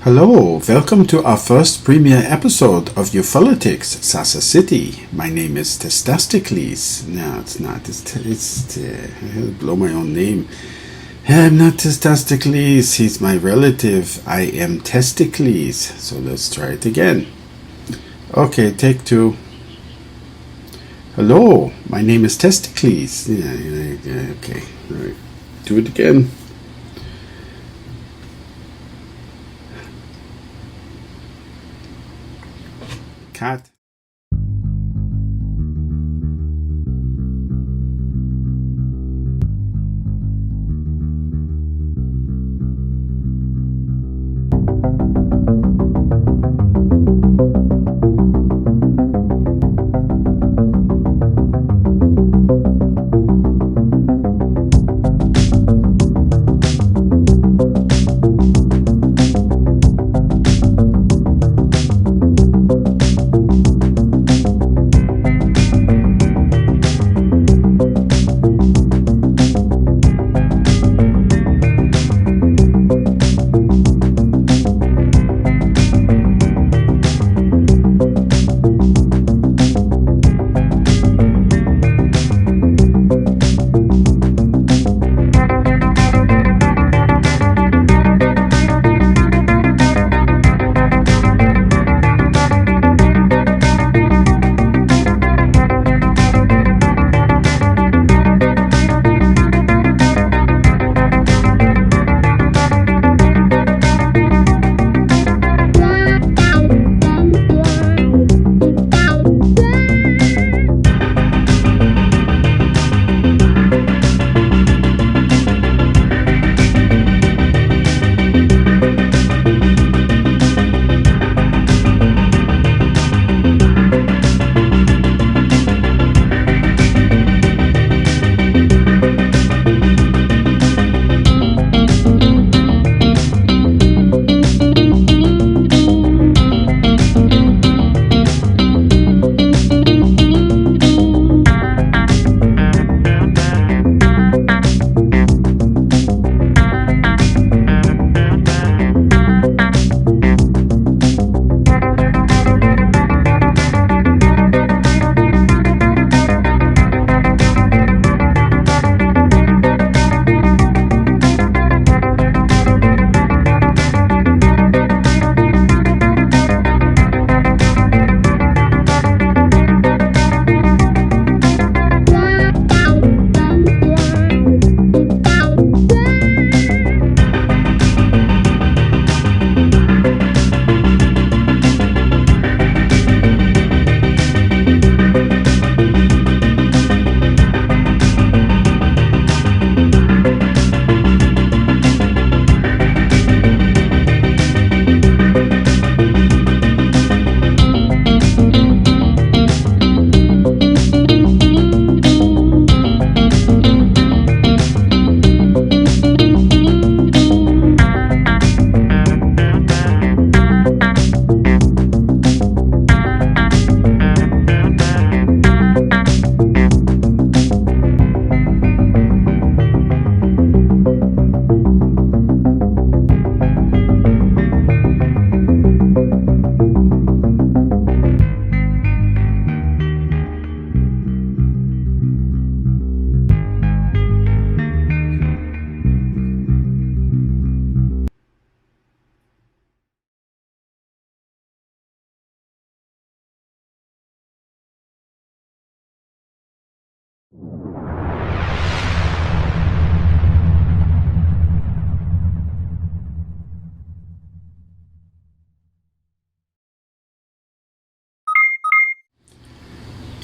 Hello, welcome to our first premiere episode of UFOlitics, Sasa City. My name is Testasticles. No, it's not. I'll blow my own name. I'm not Testasticles. He's my relative. I am Testicles. So let's try it again. Okay, take two. Hello, my name is Testicles. Yeah, okay. All right. Do it again. Cat.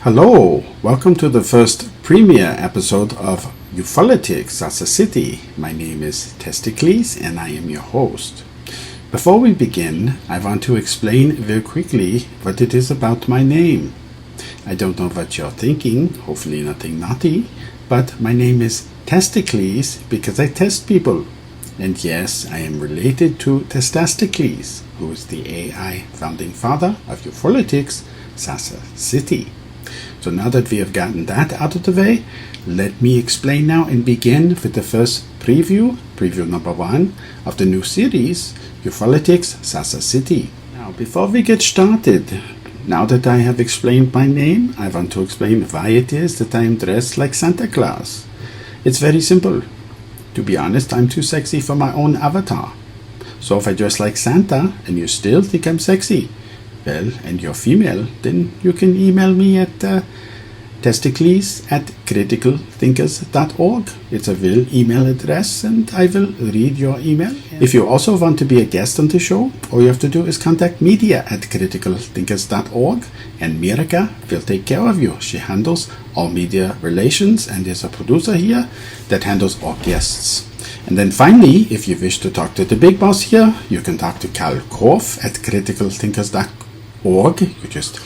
Hello, welcome to the first premiere episode of UFOlitics, Sasa City. My name is Testicles and I am your host. Before we begin, I want to explain very quickly what it is about my name. I don't know what you're thinking, hopefully nothing naughty, but my name is Testicles because I test people. And yes, I am related to Testasticles, who is the AI founding father of UFOlitics, Sasa City. So now that we have gotten that out of the way, let me explain now and begin with the first preview number 1 of the new series, UFOlitics Sasa City. Now, before we get started, now that I have explained my name, I want to explain why it is that I am dressed like Santa Claus. It's very simple. To be honest, I'm too sexy for my own avatar. So if I dress like Santa and you still think I'm sexy, well, and you're female, then you can email me at testicles@criticalthinkers.org. It's a real email address and I will read your email. If you also want to be a guest on the show, all you have to do is contact media@criticalthinkers.org and Mirka will take care of you. She handles all media relations and is a producer here that handles all guests. And then finally, if you wish to talk to the big boss here, you can talk to Carl Korf at criticalthinkers.org. You just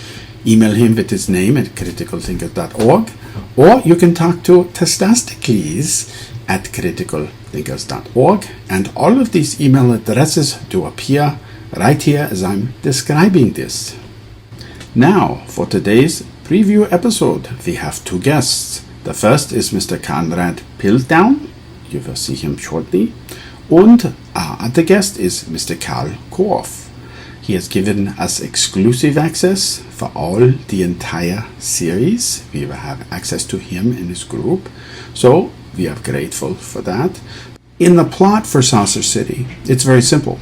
email him with his name at criticalthinkers.org, or you can talk to Testasticles at criticalthinkers.org, and all of these email addresses do appear right here as I'm describing this. Now, for today's preview episode, we have 2 guests. The first is Mr. Conrad Piltdown. You will see him shortly. And our other guest is Mr. Carl Korf. He has given us exclusive access for all the entire series. We will have access to him and his group. So we are grateful for that. In the plot for Saucer City, it's very simple.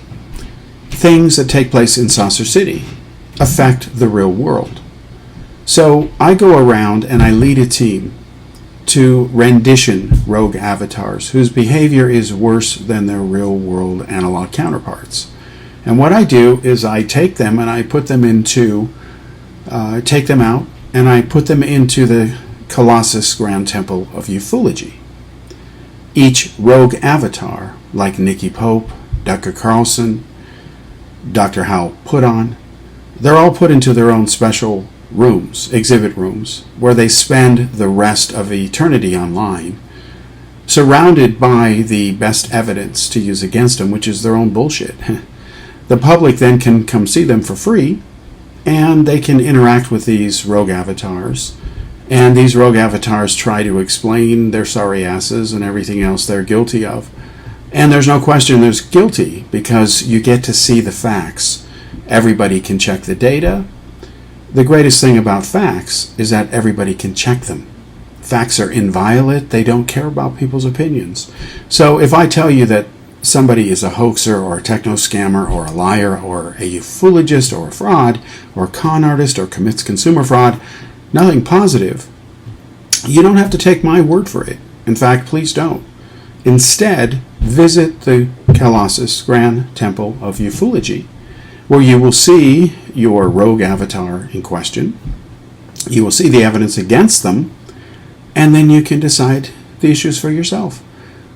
Things that take place in Saucer City affect the real world. So I go around and I lead a team to rendition rogue avatars whose behavior is worse than their real world analog counterparts. And what I do is I take them and I put them into, take them out and I put them into the Colossus Grand Temple of Ufology. Each rogue avatar, like Nikki Pope, Dr. Carlson, Dr. Hal Put-On, they're all put into their own special rooms, exhibit rooms, where they spend the rest of eternity online, surrounded by the best evidence to use against them, which is their own bullshit. The public then can come see them for free, and they can interact with these rogue avatars. And these rogue avatars try to explain their sorry asses and everything else they're guilty of. And there's no question there's guilty, because you get to see the facts. Everybody can check the data. The greatest thing about facts is that everybody can check them. Facts are inviolate. They don't care about people's opinions. So if I tell you that somebody is a hoaxer or a techno scammer or a liar or a ufologist or a fraud or a con artist or commits consumer fraud, nothing positive, you don't have to take my word for it. In fact, please don't. Instead, visit the Colossus Grand Temple of Ufology, where you will see your rogue avatar in question. You will see the evidence against them, and then you can decide the issues for yourself.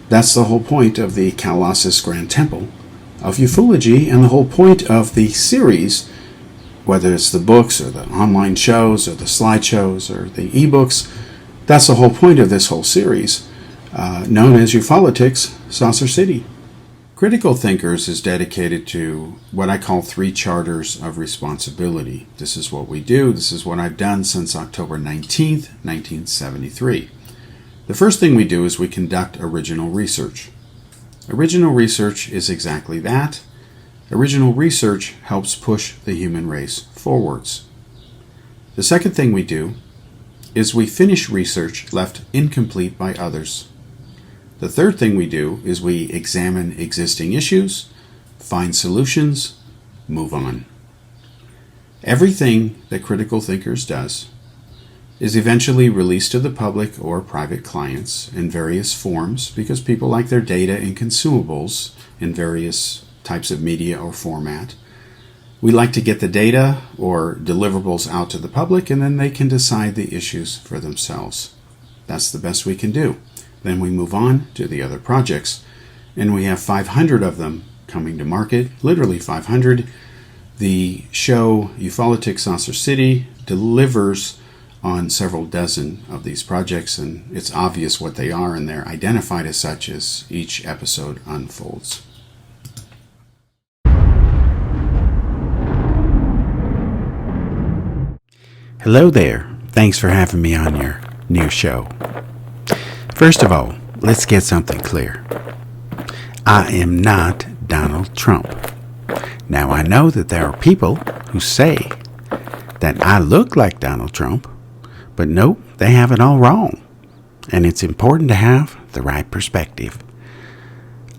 That's the whole point of the Colossus Grand Temple of Ufology, and the whole point of the series, whether it's the books or the online shows or the slideshows or the ebooks. That's the whole point of this whole series, known as UFOlitics Saucer City. Critical Thinkers is dedicated to what I call 3 charters of responsibility. This is what we do. This is what I've done since October 19th, 1973. The first thing we do is we conduct original research. Original research is exactly that. Original research helps push the human race forwards. The second thing we do is we finish research left incomplete by others. The third thing we do is we examine existing issues, find solutions, move on. Everything that Critical Thinkers does is eventually released to the public or private clients in various forms, because people like their data and consumables in various types of media or format. We like to get the data or deliverables out to the public, and then they can decide the issues for themselves. That's the best we can do. Then we move on to the other projects, and we have 500 of them coming to market, literally 500. The show UFOlitics Saucer City delivers on several dozen of these projects, and it's obvious what they are, and they're identified as such as each episode unfolds. Hello there. Thanks for having me on your new show. First of all, let's get something clear. I am not Donald Trump. Now, I know that there are people who say that I look like Donald Trump, but nope, they have it all wrong. And it's important to have the right perspective.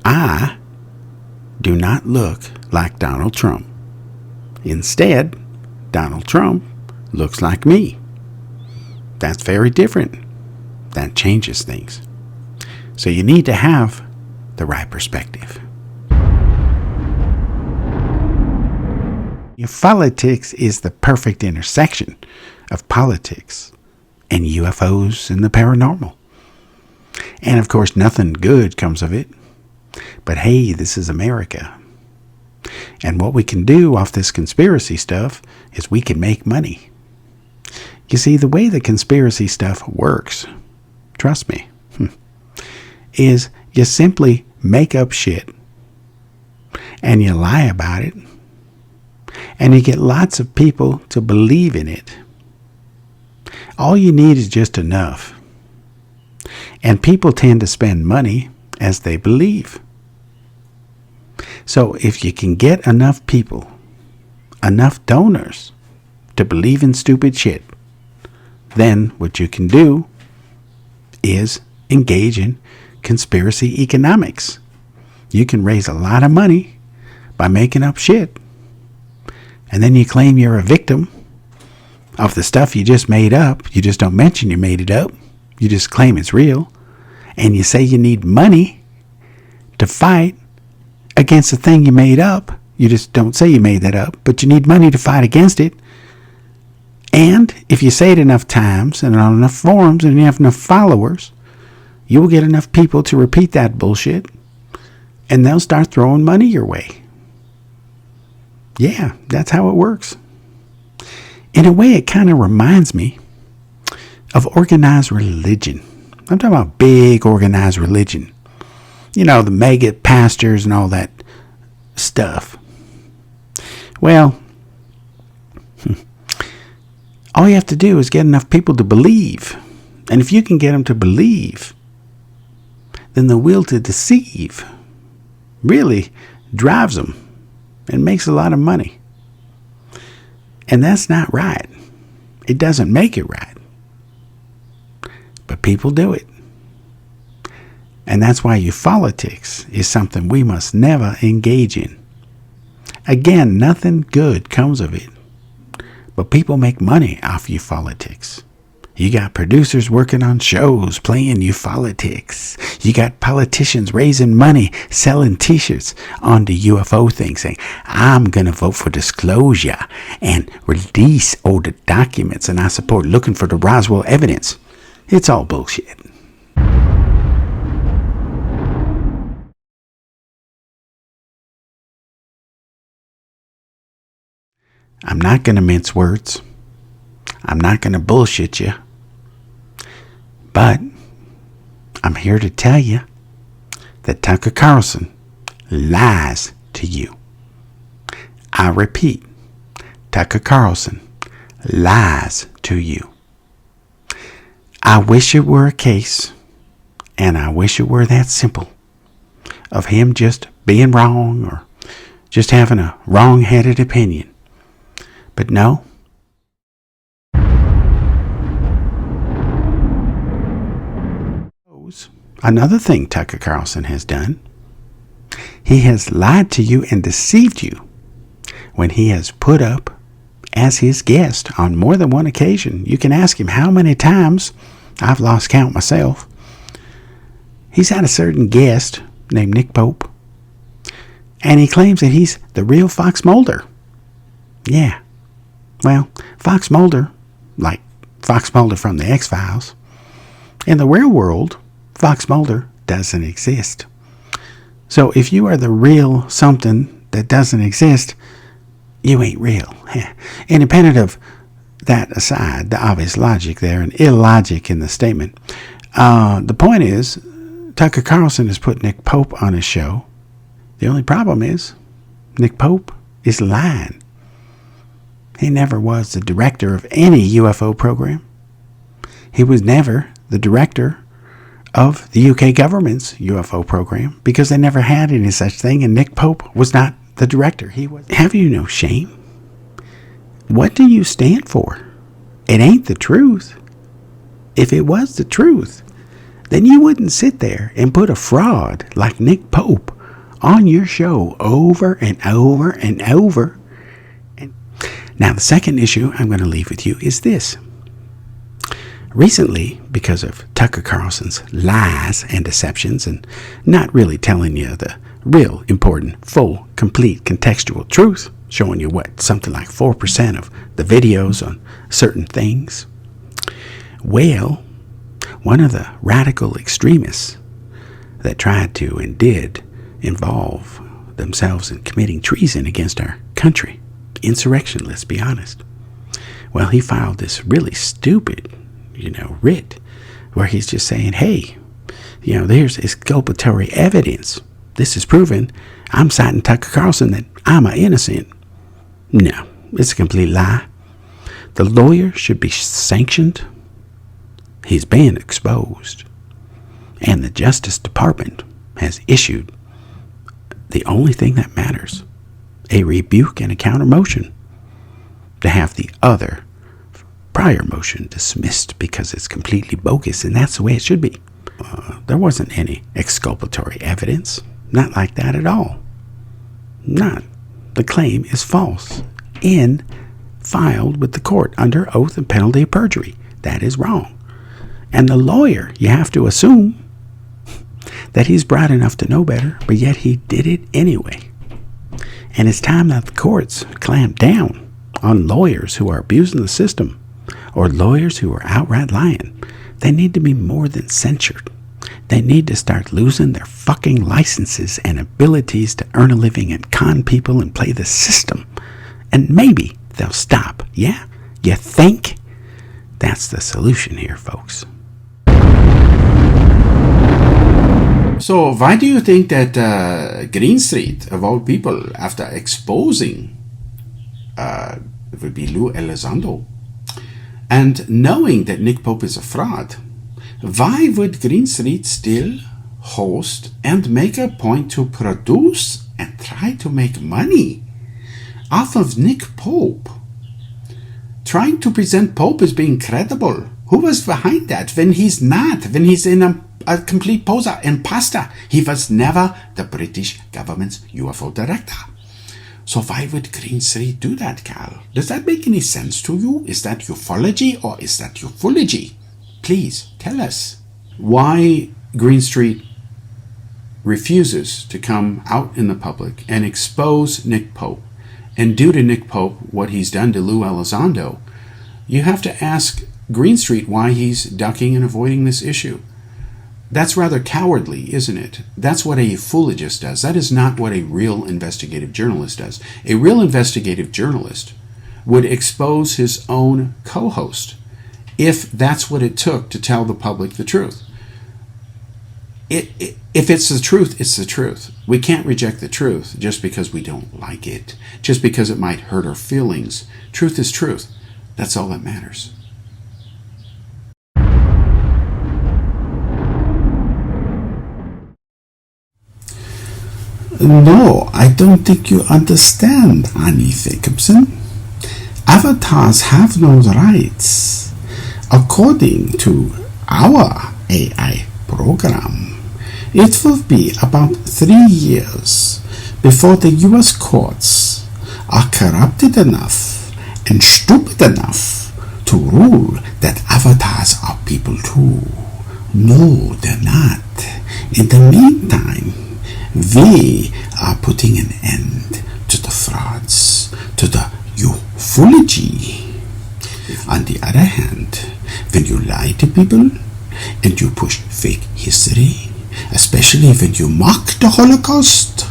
I do not look like Donald Trump. Instead, Donald Trump looks like me. That's very different. That changes things. So you need to have the right perspective. UFOlitics is the perfect intersection of politics and UFOs and the paranormal. And of course, nothing good comes of it. But hey, this is America. And what we can do off this conspiracy stuff is we can make money. You see, the way the conspiracy stuff works, trust me, is you simply make up shit and you lie about it and you get lots of people to believe in it. All you need is just enough. And people tend to spend money as they believe. So if you can get enough people, enough donors to believe in stupid shit, then what you can do is engage in conspiracy economics. You can raise a lot of money by making up shit. And then you claim you're a victim of the stuff you just made up. You just don't mention you made it up. You just claim it's real. And you say you need money to fight against the thing you made up. You just don't say you made that up, but you need money to fight against it. And if you say it enough times and on enough forums and you have enough followers, you will get enough people to repeat that bullshit and they'll start throwing money your way. Yeah, that's how it works. In a way, it kind of reminds me of organized religion. I'm talking about big organized religion. You know, the mega pastors and all that stuff. Well, all you have to do is get enough people to believe. And if you can get them to believe, then the will to deceive really drives them and makes a lot of money. And that's not right. It doesn't make it right. But people do it. And that's why UFOlitics is something we must never engage in. Again, nothing good comes of it. But people make money off UFOlitics. You got producers working on shows playing UFOlitics. You got politicians raising money, selling t-shirts on the UFO thing, saying, I'm going to vote for disclosure and release all the documents, and I support looking for the Roswell evidence. It's all bullshit. I'm not going to mince words. I'm not going to bullshit you. But I'm here to tell you that Tucker Carlson lies to you. I repeat, Tucker Carlson lies to you. I wish it were a case, and I wish it were that simple, of him just being wrong or just having a wrong-headed opinion. But no. Another thing Tucker Carlson has done, he has lied to you and deceived you when he has put up as his guest on more than one occasion. You can ask him how many times. I've lost count myself. He's had a certain guest named Nick Pope, and he claims that he's the real Fox Mulder. Yeah. Well, Fox Mulder, like Fox Mulder from the X-Files, in the real world, Fox Mulder doesn't exist. So if you are the real something that doesn't exist, you ain't real. Independent of that aside, the obvious logic there and illogic in the statement, the point is, Tucker Carlson has put Nick Pope on his show. The only problem is, Nick Pope is lying. He never was the director of any UFO program. He was never the director of the UK government's UFO program because they never had any such thing, and Nick Pope was not the director. He was. Have you no shame? What do you stand for? It ain't the truth. If it was the truth, then you wouldn't sit there and put a fraud like Nick Pope on your show over and over and over. And now, the second issue I'm going to leave with you is this. Recently, because of Tucker Carlson's lies and deceptions and not really telling you the real important, full, complete, contextual truth, showing you something like 4% of the videos on certain things. Well, one of the radical extremists that tried to and did involve themselves in committing treason against our country, insurrection, let's be honest. Well, he filed this really stupid writ, where he's just saying, hey, there's exculpatory evidence. This is proven. I'm citing Tucker Carlson that I'm innocent. No, it's a complete lie. The lawyer should be sanctioned. He's being exposed. And the Justice Department has issued the only thing that matters, a rebuke and a counter motion, to have the other prior motion dismissed because it's completely bogus, and that's the way it should be. There wasn't any exculpatory evidence. Not like that at all. Not. The claim is false and filed with the court under oath and penalty of perjury. That is wrong. And the lawyer, you have to assume that he's bright enough to know better, but yet he did it anyway. And it's time that the courts clamp down on lawyers who are abusing the system, or lawyers who are outright lying. They need to be more than censured. They need to start losing their fucking licenses and abilities to earn a living and con people and play the system. And maybe they'll stop. Yeah? You think? That's the solution here, folks. So why do you think that Green Street, of all people, after exposing, it would be Lou Elizondo, and knowing that Nick Pope is a fraud, why would Green Street still host and make a point to produce and try to make money off of Nick Pope? Trying to present Pope as being credible. Who was behind that when he's not? When he's in a complete poser, imposter. He was never the British government's UFO director. So why would Green Street do that, Carl? Does that make any sense to you? Is that ufology or is that ufology? Please tell us why Green Street refuses to come out in the public and expose Nick Pope and do to Nick Pope what he's done to Lou Elizondo. You have to ask Green Street why he's ducking and avoiding this issue. That's rather cowardly, isn't it? That's what a ufologist does. That is not what a real investigative journalist does. A real investigative journalist would expose his own co-host if that's what it took to tell the public the truth. If it's the truth, it's the truth. We can't reject the truth just because we don't like it, just because it might hurt our feelings. Truth is truth. That's all that matters. No, I don't think you understand, Annie Jacobson. Avatars have no rights. According to our AI program, it will be about 3 years before the US courts are corrupted enough and stupid enough to rule that avatars are people too. No, they're not. In the meantime, we are putting an end to the frauds, to the ufology. On the other hand, when you lie to people and you push fake history, especially when you mock the Holocaust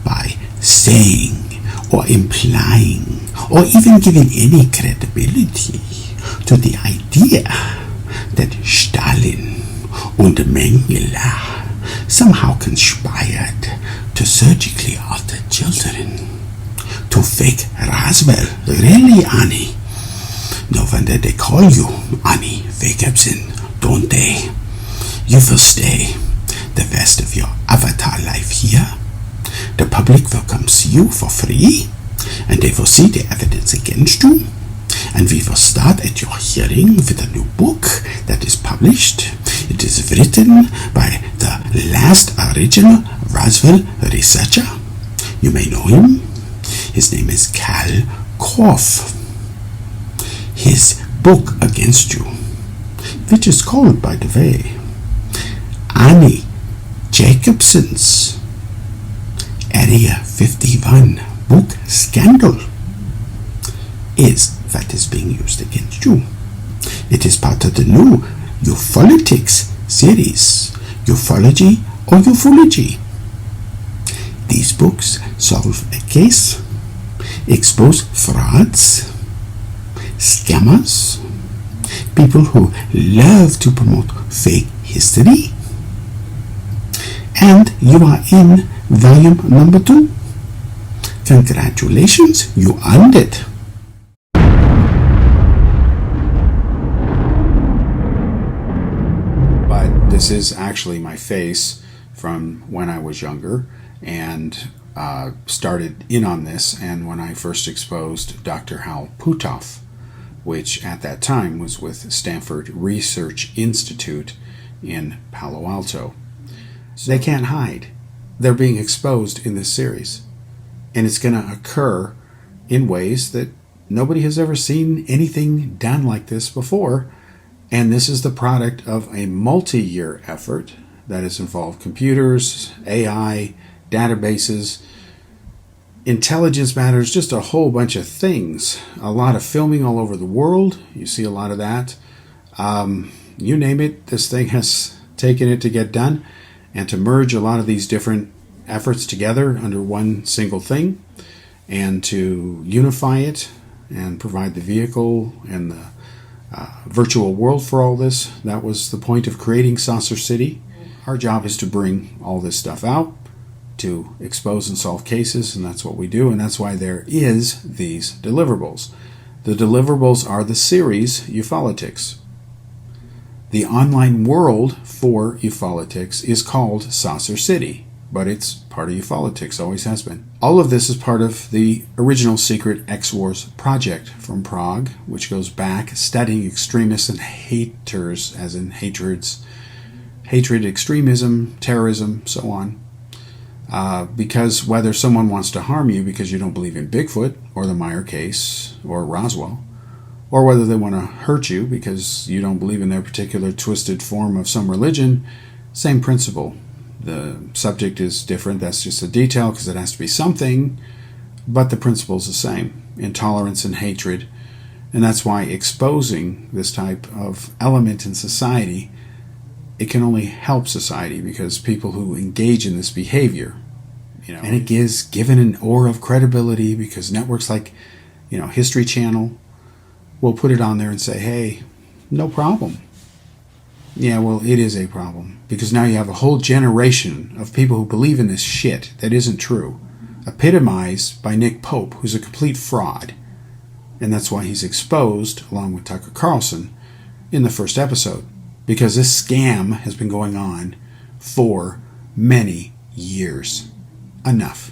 by saying or implying or even giving any credibility to the idea that Stalin and Mengele somehow conspired to surgically alter children, to fake Roswell. Really, Annie? No wonder they call you Annie Jacobson, don't they? You will stay the rest of your avatar life here. The public will come see you for free, and they will see the evidence against you. And we will start at your hearing with a new book that is published. It is written by the last original Roswell researcher. You may know him. His name is Carlson. His book against you, which is called, by the way, Annie Jacobson's Area 51 book scandal, is what is being used against you. It is part of the new UFOlitics series, Ufology or Ufology. These books solve a case, expose frauds, scammers, people who love to promote fake history. And you are in volume number 2. Congratulations, you earned it. But this is actually my face from when I was younger, and started in on this, and when I first exposed Dr. Hal Puthoff, which at that time was with Stanford Research Institute in Palo Alto. They can't hide. They're being exposed in this series. And it's going to occur in ways that nobody has ever seen anything done like this before. And this is the product of a multi-year effort that has involved computers, AI, databases, intelligence matters, just a whole bunch of things. A lot of filming all over the world. You see a lot of that. You name it, this thing has taken it to get done, and to merge a lot of these different efforts together under one single thing, and to unify it and provide the vehicle and the virtual world for all this. That was the point of creating Saucer City. Our job is to bring all this stuff out, to expose and solve cases, and that's what we do, and that's why there is these deliverables. The deliverables are the series UFOlitics. The online world for UFOlitics is called Saucer City, but it's part of UFOlitics, always has been. All of this is part of the original secret X-Wars project from Prague, which goes back studying extremists and haters, as in hatred, extremism, terrorism, so on. Because whether someone wants to harm you because you don't believe in Bigfoot or the Meyer case or Roswell, or whether they want to hurt you because you don't believe in their particular twisted form of some religion, same principle. The subject is different, that's just a detail because it has to be something, but the principle is the same, intolerance and hatred. And that's why exposing this type of element in society, it can only help society, because people who engage in this behavior, and it is given an aura of credibility, because networks like, History Channel will put it on there and say, hey, no problem. Yeah, well, it is a problem, because now you have a whole generation of people who believe in this shit that isn't true, epitomized by Nick Pope, who's a complete fraud. And that's why he's exposed, along with Tucker Carlson, in the first episode. Because this scam has been going on for many years. Enough.